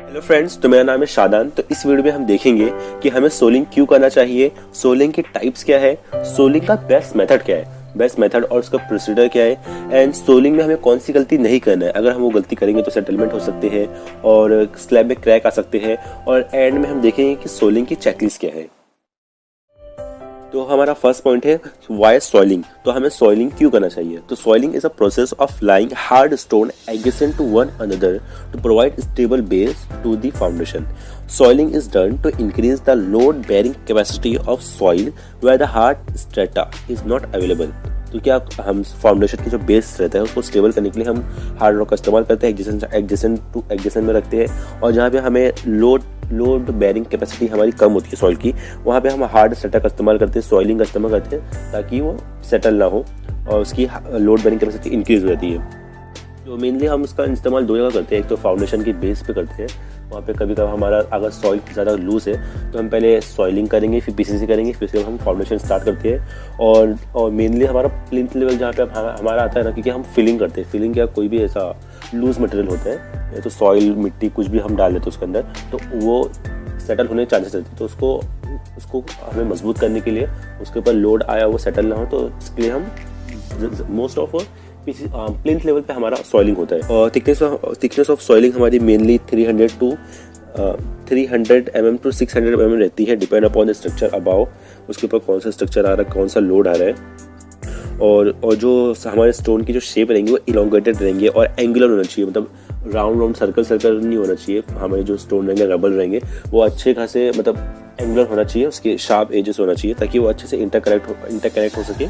Hello friends, तो मेरा नाम है शादान। तो इस वीडियो में हम देखेंगे कि हमें सोलिंग क्यों करना चाहिए, सोलिंग के टाइप्स क्या है, सोलिंग का बेस्ट मेथड क्या है, बेस्ट मेथड और उसका प्रोसीजर क्या है, एंड सोलिंग में हमें कौन सी गलती नहीं करना है। अगर हम वो गलती करेंगे तो सेटलमेंट हो सकते हैं और स्लैब में क्रैक आ सकते हैं। और एंड में हम देखेंगे कि सोलिंग की चेकलिस्ट क्या है। तो हमारा फर्स्ट पॉइंट है वाई सॉइलिंग। तो हमें सॉइलिंग क्यों करना चाहिए। तो soling is a process of lying hard stone adjacent to one another to provide stable base to the foundation. Soling is done to increase the load bearing capacity of soil where the hard strata is not available. तो क्या हम foundation की जो base रहता है उसको stable करने के लिए हम हार्ड रॉक का इस्तेमाल करते हैं, एडजेसेंट में रखते हैं। और जहाँ पे हमें लोड बेयरिंग कैपेसिटी हमारी कम होती है सॉइल की, वहाँ पे हम हार्ड स्ट्रेटा का इस्तेमाल करते हैं, सॉइलिंग का इस्तेमाल करते हैं ताकि वो सेटल ना हो और उसकी लोड बेयरिंग कैपेसिटी इंक्रीज हो जाती है। तो मेनली हम इसका इस्तेमाल दो जगह करते हैं। एक तो फाउंडेशन की बेस पे करते हैं, वहाँ पे कभी कभी हमारा अगर सॉइल ज़्यादा लूज है तो हम पहले सॉइलिंग करेंगे, फिर पीसीसी करेंगे, फिर उसके बाद हम फाउंडेशन स्टार्ट करते हैं। और मेनली हमारा प्लिंथ लेवल जहाँ पे हमारा आता है ना, क्योंकि हम फिलिंग करते हैं। फिलिंग क्या कोई भी ऐसा लूज मटेरियल होता है, तो सॉइल मिट्टी कुछ भी हम डाल देते हैं उसके अंदर, तो वो सेटल होने के चांसेस रहते हैं। तो उसको हमें मजबूत करने के लिए उसके ऊपर लोड आया वो सेटल ना हो, तो इसके लिए हम मोस्ट ऑफ प्लिंथ लेवल पे हमारा सॉइलिंग होता है। और थिकनेस ऑफ सॉइलिंग हमारी मेनली 300 mm to 600 mm रहती है, depend upon the structure above, उसके ऊपर कौन सा स्ट्रक्चर आ रहा है, कौन सा लोड आ रहा है। और जो हमारे स्टोन की जो शेप रहेंगी वो इलोंगेटेड रहेंगे और एंगुलर होना चाहिए, मतलब राउंड सर्कल नहीं होना चाहिए। हमारे जो स्टोन रहेंगे, रबल रहेंगे, वो अच्छे खासे मतलब एंगुलर होना चाहिए, उसके शार्प एजेस होना चाहिए ताकि वो अच्छे से इंटरकनेक्ट हो सके,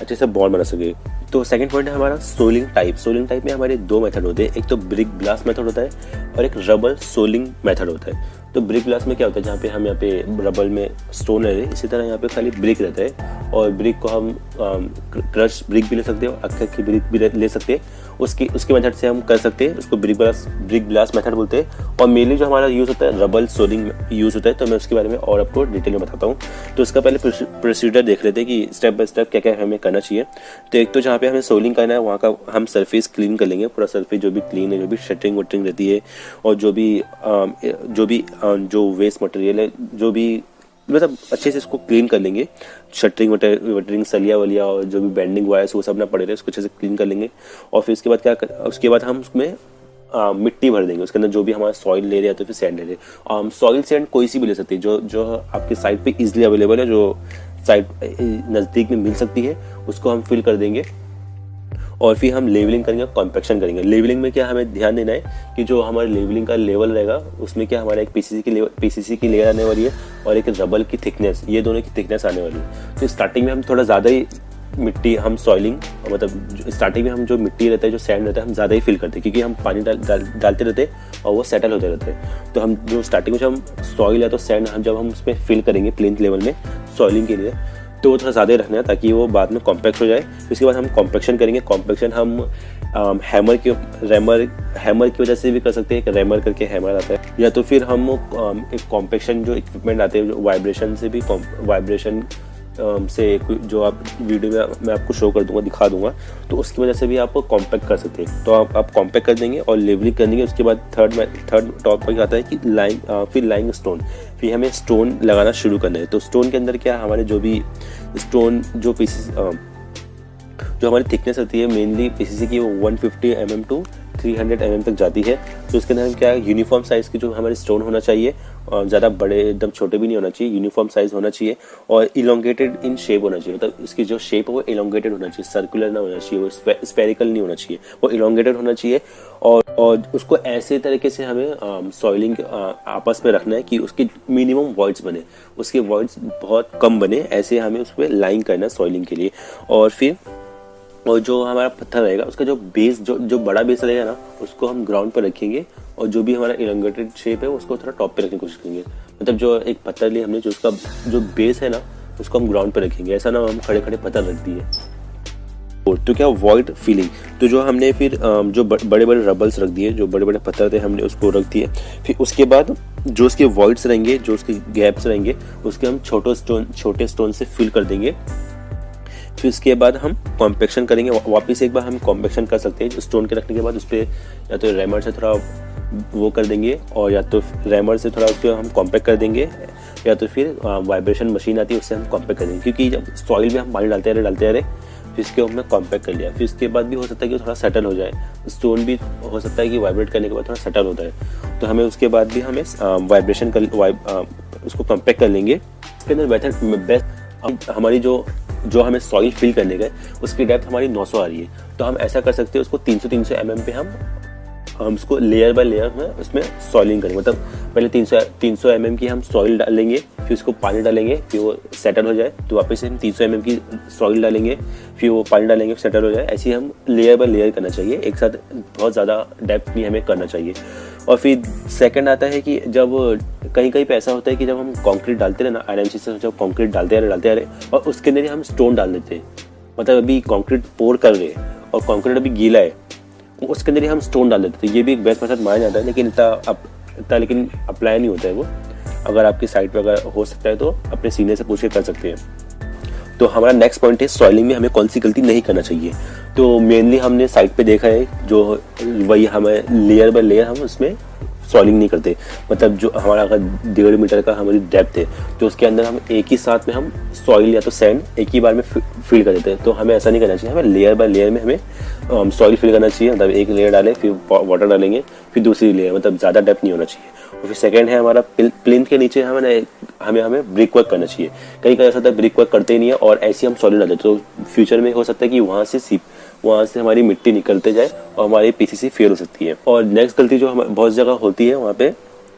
अच्छे से बॉन्ड बना सके। तो सेकंड पॉइंट है हमारा सोलिंग टाइप। सोलिंग टाइप में हमारे दो मेथड होते हैं, एक तो ब्रिक ब्लास्ट मेथड होता है और एक रबल सोलिंग मेथड होता है। तो ब्रिक ब्लास्ट में क्या होता है, जहाँ पे हम यहाँ पे रबल में स्टोन रह रहे हैं, इसी तरह यहाँ पे खाली ब्रिक रहता है और ब्रिक को हम क्रश ब्रिक भी ले सकते हैं और अक्खा ब्रिक भी ले सकते हैं। उसके मेथड से हम कर सकते हैं, उसको ब्रिक ब्लास्ट मेथड बोलते हैं। और मेनली जो हमारा यूज़ होता है रबल सोलिंग यूज़ होता है, तो मैं उसके बारे में और आपको डिटेल में बताता हूँ। तो इसका पहले प्रोसीजर देख लेते हैं कि स्टेप बाय स्टेप क्या क्या हमें करना चाहिए। तो एक तो जहाँ पे हमें सोलिंग करना है वहाँ का हम सरफेस क्लीन कर लेंगे, पूरा सरफेस जो भी क्लीन है, जो भी शटरिंग वटरिंग रहती है और जो वेस्ट मटेरियल है, जो भी मतलब अच्छे से इसको क्लीन कर लेंगे। शटरिंग वटरिंग सलिया वलिया और जो भी बेंडिंग वायर्स वो सब ना पड़े रहे, उसको अच्छे से क्लीन कर लेंगे। और फिर उसके बाद हम उसमें मिट्टी भर देंगे उसके अंदर, जो भी हमारा सॉइल ले रहे हैं तो फिर सैंड ले रहे हैं। सॉइल सैंड कोई सी भी ले सकती है, जो आपके साइड पे इजीली अवेलेबल है, जो साइड नज़दीक में मिल सकती है, उसको हम फिल कर देंगे। और फिर हम लेवलिंग करेंगे, कॉम्पैक्शन करेंगे। लेवलिंग में क्या हमें ध्यान देना है कि जो हमारे लेवलिंग का लेवल रहेगा उसमें क्या हमारा एक पीसीसी की लेयर आने वाली है और एक रबल की थिकनेस, ये दोनों की थिकनेस आने वाली है। तो स्टार्टिंग में हम थोड़ा ज़्यादा ही मिट्टी हम सॉइलिंग मतलब स्टार्टिंग में हम जो मिट्टी रहता है, जो सैंड रहता है, हम ज़्यादा ही फिल करते हैं क्योंकि हम पानी डालते रहते हैं और वो सेटल होते रहते हैं। तो हम जो स्टार्टिंग में हम सॉइल या तो सैंड जब हम उसमें फिल करेंगे प्लिंथ लेवल में सॉइलिंग के लिए, तो वो थोड़ा ज़्यादा ही रखना है ताकि वो बाद में कॉम्पैक्ट हो जाए। उसके बाद हम कॉम्पैक्शन करेंगे। कॉम्पैक्शन हम हैमर की वजह से भी कर सकते हैं, एक रैमर करके हैमर आता है, या तो फिर हम एक कॉम्पैक्शन जो इक्विपमेंट आते हैं जो वाइब्रेशन से जो आप वीडियो में मैं आपको शो कर दूंगा, दिखा दूंगा, तो उसकी वजह से भी आप कॉम्पैक्ट कर सकते हैं। तो आप कॉम्पैक्ट कर देंगे और लेवलिंग कर देंगे। उसके बाद थर्ड टॉपिक आता है कि फिर लाइंग स्टोन। फिर हमें स्टोन लगाना शुरू करना है। तो स्टोन के अंदर क्या हमारे जो भी स्टोन जो हमारी थिकनेस होती है मेनली पीसीसी की, वो 150 mm to 300 mm तक जाती है। तो उसके अंदर हम क्या यूनिफॉर्म साइज की जो हमारे स्टोन होना चाहिए, और ज़्यादा बड़े एकदम छोटे भी नहीं होना चाहिए, यूनिफॉर्म साइज होना चाहिए और इलोंगेटेड इन शेप होना चाहिए। मतलब इसकी जो शेप है वो इलोंगेटेड होना चाहिए, सर्कुलर ना होना चाहिए, वो स्फेरिकल नहीं होना चाहिए, वो इलोंगेटेड होना चाहिए। और उसको ऐसे तरीके से हमें सॉइलिंग आपस में रखना है कि उसकी मिनिमम वॉइड्स बने, उसके वॉइड्स बहुत कम बने, ऐसे हमें उस पर लाइन करना है सॉइलिंग के लिए। और जो हमारा पत्थर रहेगा उसका जो बेस जो बड़ा बेस रहेगा ना, उसको हम ग्राउंड पर रखेंगे और जो भी हमारा इलोंगेटेड शेप है उसको थोड़ा टॉप पे रखने की कोशिश करेंगे। मतलब जो एक पत्थर लिए हमने, जो उसका जो बेस है ना, उसको हम ग्राउंड पे रखेंगे, ऐसा ना हम खड़े खड़े पत्थर रख दिए। तो क्या वॉइड फिलिंग, तो जो हमने फिर जो बड़े बड़े रबल्स रख दिए, जो बड़े बड़े पत्थर थे हमने उसको रख दिए। फिर उसके बाद जो उसके वॉइड्स रहेंगे, जो उसके गैप्स रहेंगे, उसके हम छोटे स्टोन से फिल कर देंगे। फिर इसके बाद हम कॉम्पैक्शन करेंगे। वापस एक बार हम कॉम्पैक्शन कर सकते हैं स्टोन के रखने के बाद, उस पर या तो रैमर से थोड़ा वो कर देंगे, और या तो रैमर से थोड़ा उसको हम कॉम्पैक्ट कर देंगे, या तो फिर वाइब्रेशन मशीन आती है उससे हम कॉम्पैक्ट कर देंगे। क्योंकि जब सॉइल में हम पानी डालते रहे फिर इसके हमने कॉम्पैक्ट कर लिया, फिर इसके बाद भी हो सकता है कि थोड़ा सेटल हो जाए। स्टोन भी हो सकता है कि वाइब्रेट करने के बाद थोड़ा सेटल होता है, तो हमें उसके बाद भी हमें वाइब्रेशन कर उसको कॉम्पैक्ट कर लेंगे। इसके अंदर मेथड बेस्ट हमारी जो हमें सॉइल फिल करने गए उसकी डेप्थ हमारी 900 आ रही है, तो हम ऐसा कर सकते हैं उसको 300 mm पे हम उसको लेयर बाय लेयर में उसमें सॉइलिंग करेंगे। मतलब पहले 300 mm की हम सॉइल डालेंगे, फिर उसको पानी डालेंगे, फिर वो सेटल हो जाए तो वापस से हम 300 mm की सॉइल डालेंगे, फिर वो पानी डालेंगे, सेटल हो जाए। ऐसे ही हम लेयर बाय लेयर करना चाहिए, एक साथ बहुत ज़्यादा डेप्थ नहीं हमें करना चाहिए। और फिर सेकंड आता है कि जब कहीं कहीं पे ऐसा होता है कि जब हम कंक्रीट डालते रहे ना, आयरन से जब कंक्रीट डालते रहे और उसके अंदर हम स्टोन डाल देते हैं। मतलब अभी कंक्रीट पोर कर रहे हैं और कंक्रीट अभी गीला है, उसके अंदर हम स्टोन डाल देते हैं। ये भी एक बेस्ट मेथड माना जाता है, लेकिन इतना अप्लाई नहीं होता है वो। अगर आपकी साइट पे अगर हो सकता है तो अपने सीनियर से पूछ के कर सकते हैं। तो हमारा नेक्स्ट पॉइंट है सॉइलिंग में हमें कौन सी गलती नहीं करना चाहिए। तो मेनली हमने साइट पे देखा है जो वही हमें लेयर बाय लेयर हम उसमें सॉइलिंग नहीं करते। मतलब जो हमारा अगर 1.5 मीटर का हमारी डेप्थ है तो उसके अंदर हम एक ही साथ में हम सॉइल या तो सैंड एक ही बार में फिल कर देते हैं। तो हमें ऐसा नहीं करना चाहिए, हमें लेयर बाय लेयर में हमें सॉइल फिल करना चाहिए। मतलब एक लेयर डालें, फिर वाटर डालेंगे, फिर दूसरी लेयर, मतलब ज़्यादा डेप्थ नहीं होना चाहिए। और फिर सेकंड है हमारा प्लिंथ के नीचे हमें ब्रिक वर्क करना चाहिए। कहीं ऐसा होता है ब्रिक वर्क करते ही नहीं है और ऐसे हम सॉलिड डालते, तो फ्यूचर में हो सकता है कि वहाँ से हमारी मिट्टी निकलते जाए और हमारी पीसीसी फेल हो सकती है। और नेक्स्ट गलती जो बहुत जगह होती है, वहाँ पे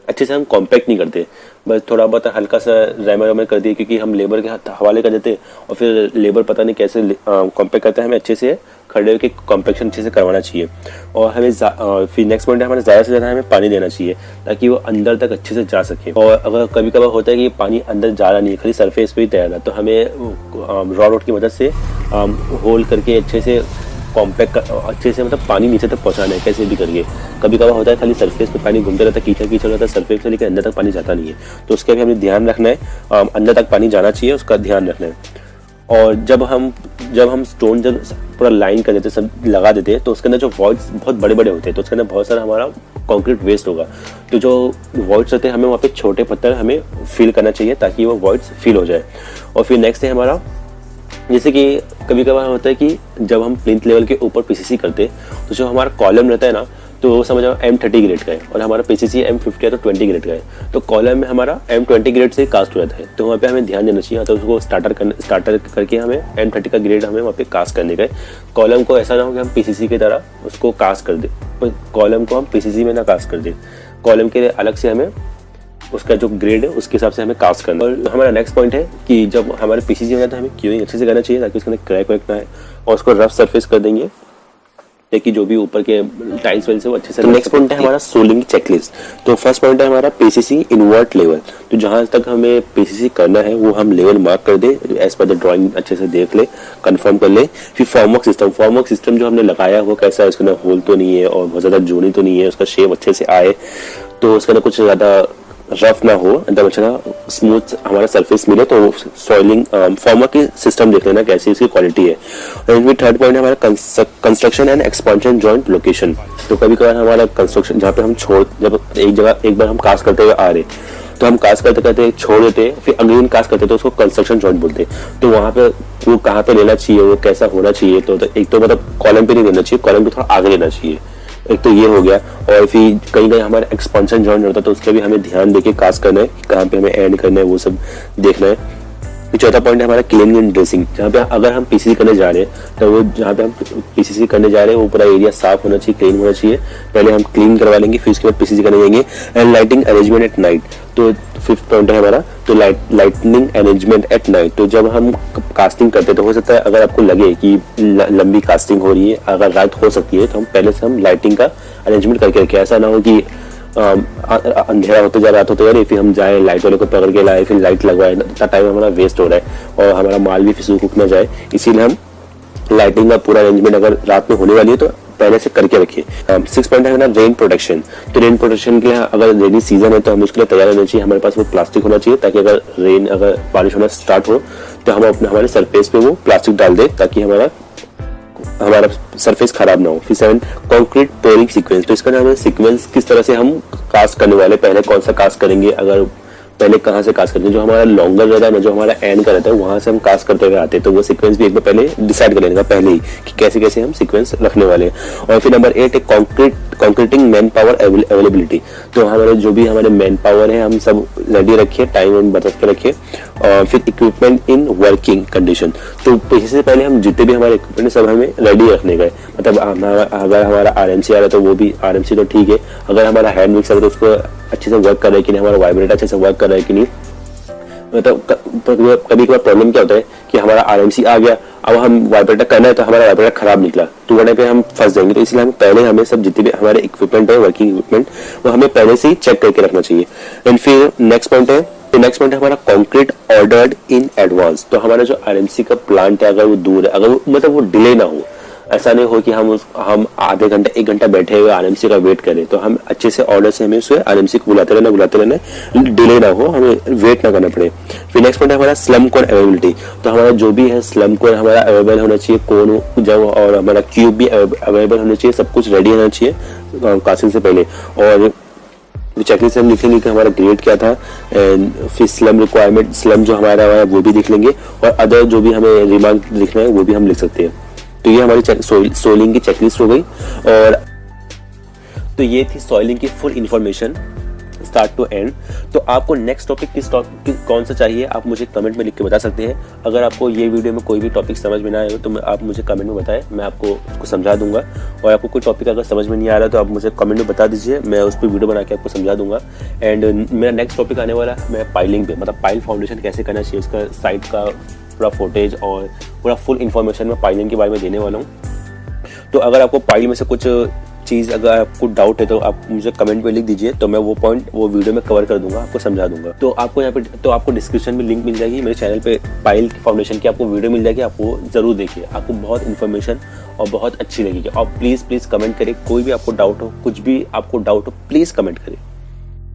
अच्छे से हम कॉम्पैक्ट नहीं करते, बस थोड़ा बहुत हल्का सा रैमर कर दिए, क्योंकि हम लेबर के हवाले कर देते और फिर लेबर पता नहीं कैसे कॉम्पैक्ट करता है। हमें अच्छे से खड़े होकर कॉम्पैक्शन अच्छे से करवाना चाहिए। और हमें फिर नेक्स्ट पॉइंट है हमारे ज़्यादा से ज़्यादा हमें पानी देना चाहिए ताकि वो अंदर तक अच्छे से जा सके। और अगर कभी कभार होता है कि पानी अंदर जा रहा नहीं है, खाली सरफेस पे ही तैयार है, तो हमें रॉड की मदद से होल करके अच्छे से कॉम्पैक्ट अच्छे से मतलब पानी नीचे तक पहुंचाना है कैसे भी करके। कभी कभार होता है खाली सरफेस पे पानी घूमता रहता है, कीचड़ रहता है सरफेस से, लेकिन अंदर तक पानी जाता नहीं है, तो उसका भी हमें ध्यान रखना है। अंदर तक पानी जाना चाहिए, उसका ध्यान रखना है। और जब हम स्टोन जब पूरा लाइन कर देते सब लगा देते हैं, तो उसके अंदर जो वॉइड्स बहुत बड़े बड़े होते हैं, तो उसके अंदर बहुत सारा हमारा कंक्रीट वेस्ट होगा। तो जो वॉइड्स होते हैं हमें वहाँ पे छोटे पत्थर हमें फिल करना चाहिए ताकि वो वॉइड्स फिल हो जाए। और फिर नेक्स्ट है हमारा, जैसे कि कभी कभार होता है कि जब हम प्लिंथ लेवल के ऊपर पीसीसी करते हैं तो जो हमारा कॉलम रहता है ना, तो वो समझ आओ M30 ग्रेड का है और हमारा पीसीसी M50 है तो 20 ग्रेड का है। तो कॉलम में हमारा M20 ग्रेड से कास्ट हो जाता है, तो वहाँ पे हमें ध्यान देना चाहिए। तो उसको स्टार्टर करके हमें M30 का ग्रेड हमें वहाँ पे कास्ट करने का है। कॉलम को ऐसा ना हो कि हम पीसीसी की तरह उसको कास्ट कर दे, कॉलम को हम पीसीसी में ना कास्ट कर दे। कॉलम के लिए अलग से हमें उसका जो ग्रेड है उसके हिसाब से हमें कास्ट करना है। और हमारा नेक्स्ट पॉइंट है कि जब हमारे पीसीसी में जाता है हमें क्यूइंग अच्छे से करना चाहिए ताकि उसके अंदर क्रैक वैक ना है, और उसको रफ सरफेस कर देंगे ताकि जो भी ऊपर के टाइल्स वाइल्स है वो अच्छे से। तो नेक्स्ट पॉइंट है हमारा सोलिंग चेकलिस्ट। तो फर्स्ट पॉइंट है हमारा पीसीसी इनवर्ट लेवल। तो जहां तक हमें पीसीसी करना है वो हम लेवल मार्क कर दे, एज पर द ड्राइंग अच्छे से देख ले, कंफर्म कर ले। फिर फॉर्मवर्क सिस्टम जो हमने लगाया वो कैसा है, उसके अंदर होल तो नहीं है और बहुत ज्यादा जूनी तो नहीं है, उसका शेप अच्छे से आए, तो उसके अंदर कुछ ज्यादा रफ ना हो, एकदम अच्छा स्मूथ हमारा सरफेस मिले। तो सॉइलिंग फॉर्मवर्क की सिस्टम देख लेना कैसी उसकी क्वालिटी है। और थर्ड पॉइंट है हमारा construction and expansion joint location. तो कभी कभार हमारा कंस्ट्रक्शन जहाँ पे हम जब एक बार हम कास्ट करते हुए आ रहे, तो हम कास्ट करते छोड़ देते, फिर अगेन कास्ट करते तो उसको कंस्ट्रक्शन जॉइंट बोलते। तो वहाँ पे वो कहाँ पे लेना चाहिए, वो कैसा होना चाहिए, तो एक तो मतलब कॉलम पे नहीं लेना चाहिए, कॉलम पे थोड़ा आगे लेना चाहिए, एक तो ये हो गया। और फिर कहीं हमारा एक्सपेंशन जॉइंट होता है तो उसका भी हमें ध्यान देके कास्ट करना है, कहाँ पे हमें एंड करना है वो सब देखना है। चौथा पॉइंट है हमारा क्लीनिंग एंड ड्रेसिंग। जहाँ पे अगर हम पीसीसी करने जा रहे हैं तो वो जहाँ पे हम पीसीसी करने जा रहे हैं वो पूरा एरिया साफ होना चाहिए, क्लीन होना चाहिए। पहले हम क्लीन करवा लेंगे, फिर उसके बाद पीसीसी करने जाएंगे। And lighting arrangement at night. तो फिफ्थ पॉइंट है हमारा तो लाइटनिंग अरेंजमेंट एट नाइट। तो जब हम कास्टिंग करते हैं तो हो सकता है अगर आपको लगे कि लंबी कास्टिंग हो रही है, अगर रात हो सकती है, तो हम पहले से हम लाइटिंग का अरेंजमेंट करके रखें। ऐसा ना हो कि अंधेरा होते जा रात होते जा रही, फिर हम जाए लाइट वाले को पकड़ के लाए, फिर लाइट लगवाए, इतना टाइम हमारा वेस्ट हो रहा है और हमारा माल भी फिर सूख ना जाए। इसीलिए हम लाइटिंग का पूरा अरेंजमेंट अगर रात में होने वाली है तो पहले से करके रखिए। 6 पॉइंट है ना रेन प्रोटेक्शन। तो रेन प्रोटेक्शन के लिए अगर रेनी सीजन है तो हमें उसके लिए तैयार रहना चाहिए। हमारे पास वो प्लास्टिक होना चाहिए ताकि अगर बारिश होना स्टार्ट हो तो हम हमारे सरफेस पे वो प्लास्टिक डाल दे ताकि हमारा हमारा सरफेस खराब ना हो। फिर 7 कंक्रीट पोरिंग सीक्वेंस, तो इसका नाम है सीक्वेंस, किस तरह से हम कास्ट करने वाले, पहले कौन सा कास्ट करेंगे, अगर पहले कहाँ से कास्ट करते हैं, जो हमारा लॉन्गर रहता है ना, जो हमारा एंड का रहता है, वहां से हम कास्ट करते हुए आते हैं, तो वो सीक्वेंस भी एक बार पहले डिसाइड कर लेने का पहले ही कि कैसे कैसे हम सीक्वेंस रखने वाले हैं। और फिर नंबर 8 है कंक्रीटिंग मैन पावर अवेलेबिलिटी, तो हमारे जो भी हमारे मैन पावर है हम सब रेडी रखिए, टाइम एंड बचत के रखिए। और फिर इक्विपमेंट इन वर्किंग कंडीशन, तो इससे पहले हम जितने भी हमारे इक्विपमेंट सब हमें रेडी रखने का है, मतलब अगर हमारा आरएमसी आ रहा है तो वो भी आरएमसी तो ठीक है, अगर हमारा हैंड मिक्सर है तो उसको अच्छे से वर्क कर रहा है कि नहीं, हमारा वाइब्रेटर अच्छे से वर्क कर रहा है कि नहीं। मतलब कभी कभार प्रॉब्लम क्या होता है कि हमारा आरएमसी आ गया, अब हम वाइब्रेटर करना है तो हमारा वाइब्रेटर खराब निकला, तो वरना पे हम फंस जाएंगे। तो इसलिए हमें सब जितने भी हमारे इक्विपमेंट है, वर्किंग इक्विपमेंट, वो हमें पहले से ही चेक करके रखना चाहिए। एंड फिर नेक्स्ट पॉइंट है हमारा कंक्रीट ऑर्डर्ड इन एडवांस, तो हमारा जो आरएमसी का प्लांट है अगर वो दूर है, अगर मतलब वो डिले ना हो, ऐसा नहीं हो कि हम आधे घंटा 1 घंटा बैठे हुए आरएमसी का वेट करें, तो हम अच्छे से ऑर्डर से हमें उसे आरएमसी को बुलाते रहना, डिले ना हो, हमें वेट ना करना पड़े। फिर नेक्स्ट पॉइंट है हमारा स्लम कोन अवेलेबिलिटी, तो हमारा जो भी है स्लम कोन हमारा अवेलेबल होना चाहिए, कोन जब और हमारा क्यूब भी अवेलेबल होना चाहिए, सब कुछ रेडी होना चाहिए कास्टिंग से पहले। और चेकलिस्ट हम लिखेंगे कि हमारा ग्रेड क्या था, एंड फिर स्लम रिक्वायरमेंट, स्लम जो हमारा है वो भी लिख लेंगे, और अदर जो भी हमें रिमार्क लिखना है वो भी हम लिख सकते हैं। तो ये हमारी सोइलिंग की चेकलिस्ट हो गई। और तो ये थी सोइलिंग की full information start to end. तो आपको नेक्स्ट टॉपिक कौन सा चाहिए आप मुझे कमेंट में लिख के बता सकते हैं। अगर आपको ये वीडियो में कोई भी टॉपिक समझ में ना आए तो आप मुझे कमेंट में बताएं, मैं आपको उसको समझा दूंगा। और आपको कोई टॉपिक अगर समझ में नहीं आ रहा तो आप मुझे कमेंट में बता दीजिए, मैं उस पर वीडियो बना के आपको समझा दूंगा। एंड मेरा नेक्स्ट टॉपिक आने वाला है मैं पाइलिंग पे, मतलब पाइल फाउंडेशन कैसे करना चाहिए, उसका साइड का पूरा फुटेज और पूरा फुल इन्फॉर्मेशन मैं पाइलिंग के बारे में देने वाला हूँ। तो अगर आपको पाइल में से कुछ चीज़ अगर आपको डाउट है तो आप मुझे कमेंट में लिख दीजिए, तो मैं वो पॉइंट वो वीडियो में कवर कर दूंगा, आपको समझा दूंगा। तो आपको यहाँ पे तो आपको डिस्क्रिप्शन में लिंक मिल जाएगी मेरे चैनल पे, पाइल फाउंडेशन की आपको वीडियो मिल जाएगी, आप वो जरूर देखिए, आपको बहुत इन्फॉर्मेशन और बहुत अच्छी लगेगी। और प्लीज़ कमेंट करें, कोई भी आपको डाउट हो, कुछ भी आपको डाउट हो प्लीज़ कमेंट करें।